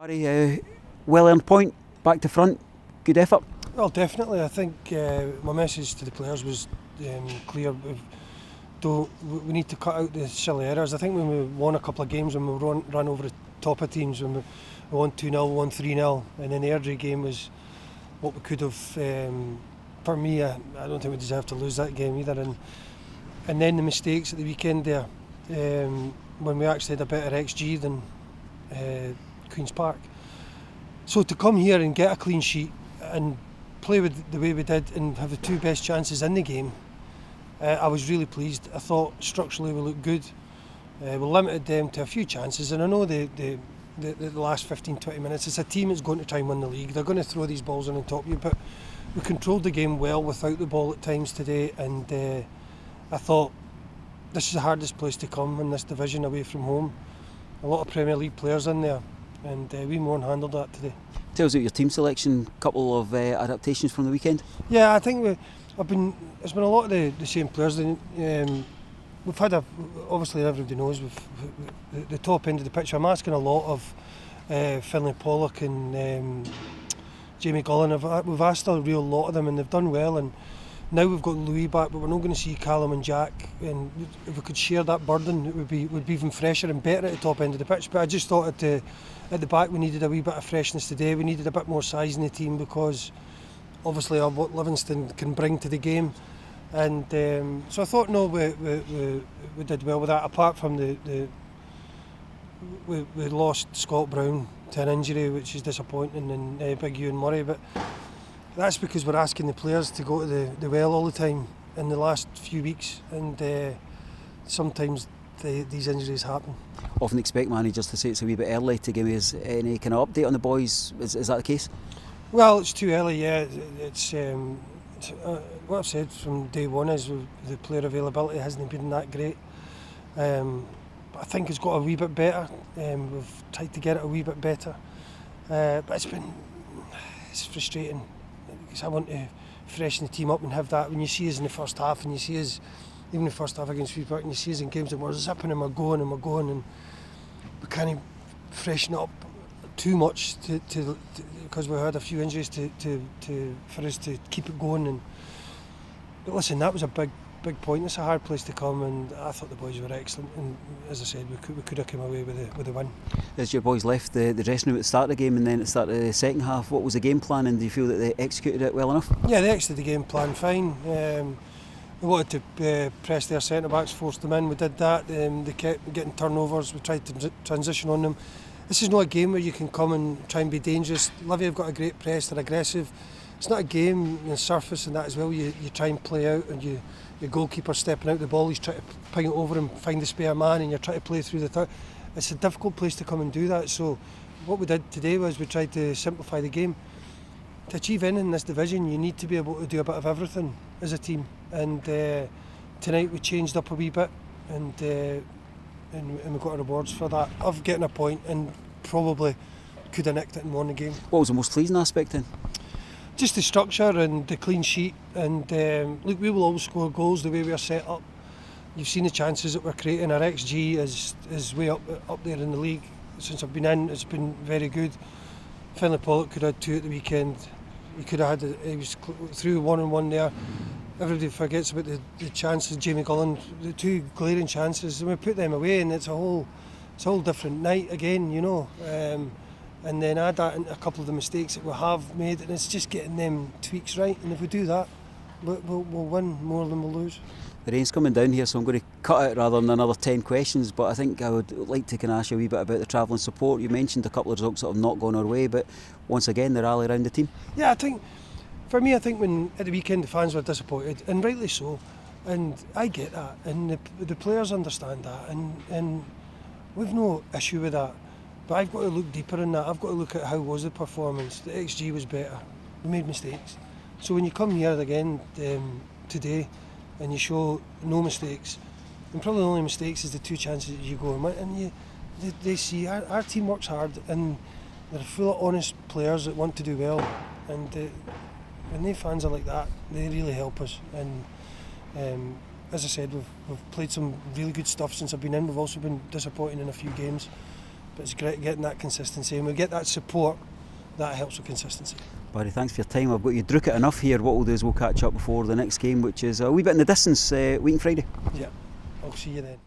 Barry, well earned point, back to front, good effort. Well, definitely. I think my message to the players was clear. We need to cut out the silly errors. I think when we won a couple of games, when we ran over the top of teams, when we won 2-0, won 3-0, and then the Airdrie game was what we could have. For me, I don't think we deserved to lose that game either. And then the mistakes at the weekend there, when we actually had a better XG than Queen's Park. So to come here and get a clean sheet and play with the way we did and have the two best chances in the game, I was really pleased. I thought structurally we looked good. We limited them to a few chances, and I know the last 15-20 minutes, it's a team that's going to try and win the league. They're going to throw these balls in on top of you, but we controlled the game well without the ball at times today, and I thought this is the hardest place to come in this division away from home. A lot of Premier League players in there, and we more than handled that today. Tell us about your team selection, couple of adaptations from the weekend. Yeah, I think it's been a lot of the same players. We've had obviously everybody knows, the top end of the pitch. I'm asking a lot of Finlay Pollock and Jamie Gullen. We've asked a real lot of them, and they've done well. And now we've got Louis back, but we're not going to see Callum and Jack. And if we could share that burden, it would be even fresher and better at the top end of the pitch. But I just thought at the back we needed a wee bit of freshness today. We needed a bit more size in the team, because obviously of what Livingston can bring to the game. And so I thought, no, we did well with that. Apart from we lost Scott Brown to an injury, which is disappointing, and Big Ewan Murray. But that's because we're asking the players to go to the well all the time in the last few weeks, and sometimes these injuries happen. Often expect managers to say it's a wee bit early to give us any kind of update on the boys. Is that the case? Well, it's too early, yeah. It's what I've said from day one is the player availability hasn't been that great. I think it's got a wee bit better. We've tried to get it a wee bit better, but it's frustrating, because I want to freshen the team up and have that. When you see us in the first half, and you see us even the first half against Freeport, and you see us in games that we're zipping and we're going, and we can't freshen it up too much because we had a few injuries for us to keep it going. But listen, that was a big point. It's a hard place to come, and I thought the boys were excellent. And as I said, we could have come away with the win. As your boys left the dressing room at the start of the game and then at the start of the second half, what was the game plan, and do you feel that they executed it well enough? Yeah, they executed the game plan fine. We wanted to press their centre backs, force them in. We did that. They kept getting turnovers. We tried to transition on them. This is not a game where you can come and try and be dangerous. Livy have got a great press, they're aggressive. It's not a game on the surface and that as well. You try and play out, and your goalkeeper stepping out the ball, he's trying to ping it over and find the spare man, and you're trying to play through the it's a difficult place to come and do that. So what we did today was we tried to simplify the game. To achieve anything in this division, you need to be able to do a bit of everything as a team. And tonight we changed up a wee bit, and we got our rewards for that, of getting a point, and probably could have nicked it and won the game. What was the most pleasing aspect then? Just the structure and the clean sheet, and look, we will always score goals the way we are set up. You've seen the chances that we're creating. Our XG is way up there in the league. Since I've been in, it's been very good. Finlay Pollock could have had 2 at the weekend. He could have had, he was through 1-on-1 there. Everybody forgets about the chances. Jamie Gullen, the 2 glaring chances, and we put them away, and it's a whole different night again, you know. And then add that into a couple of the mistakes that we have made, and it's just getting them tweaks right. And if we do that, we'll win more than we'll lose. The rain's coming down here, so I'm going to cut it rather than another 10 questions, but I think I would like to ask you a wee bit about the travelling support. You mentioned a couple of results that have not gone our way, but once again the rally around the team. Yeah, I think when at the weekend the fans were disappointed, and rightly so, and I get that, and the players understand that, and we've no issue with that. But I've got to look deeper in that. I've got to look at how was the performance. The XG was better. We made mistakes. So when you come here again today and you show no mistakes, and probably the only mistakes is the 2 chances that you go and win, and they see our team works hard, and they're full of honest players that want to do well, and when they fans are like that, they really help us. And as I said, we've played some really good stuff since I've been in. We've also been disappointing in a few games. it's great getting that consistency, and we get that support. That helps with consistency. Barry, thanks for your time. I've got you drook it enough here. What we'll do is we'll catch up before the next game, which is a wee bit in the distance, week and Friday. Yeah, I'll see you then.